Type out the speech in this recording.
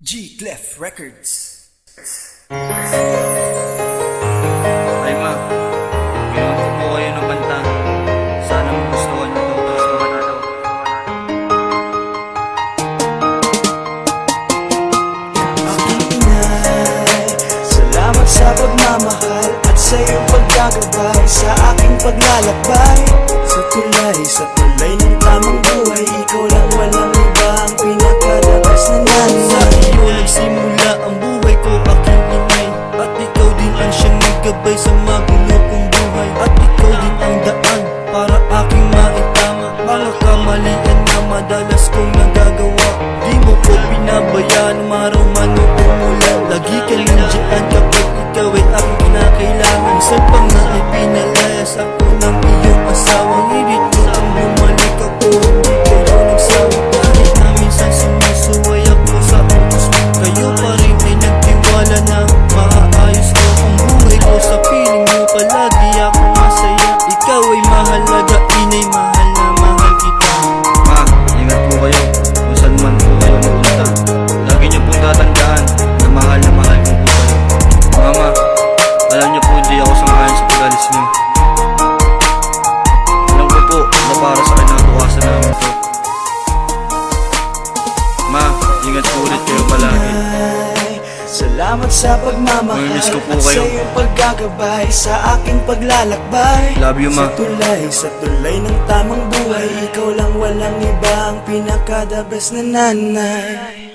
G Clef Records. Ay ma, ginawan ko po kayo ng kanta. Sana magustuhan nyo to. Gustuhan na to. Aking inay, salamat sa pagmamahal at sa iyong pagkagabay sa aking paglalakbay. Sa tulay ng tamang buhay, ikaw lang walang iba ang pinakalakas na nanay. Sa iyo nagsimula ang buhay ko, aking inay. At ikaw din ang siyang naggabay sa magulo kong buhay. At ikaw din ang daan para aking maitama mga kamalian na madalas kong nagagawa. Di mo ko pinabayaan, umaraw man o umulan. Lagi ka nandiyan kapag ikaw ay aking kinakailangan. Saan pang na ipinalayas ako ng iyong asawang hirit mo ang bumalik ako. Hindi kayo nagsawa kahit na minsan sumusuway ako sa utos mo. Kayo pa rin ay nagtiwala na maaayos ko ang buhay ko. Sa piling mo palagi ako masaya. Ikaw ay mahalaga, inay, mahal na mahal kita. Ma, ingat po kayo kung saan man po kayo mapunta. Lagi niyo pong tatandaan na mahal ko po kayo. Mama, alam niyo po di ako sangayon sa pag-alis niyo. Alam ko po na para sa kinatukasan namin to. Ma, ingat po ulit kayo palagi. Salamat sa pagmamahal Mamimiss ko po at sa kayo. iyong pagkagabay sa aking paglalakbay. Love you, ma. Sa tulay ng tamang buhay, ikaw lang walang iba ang pinaka-the best na nanay.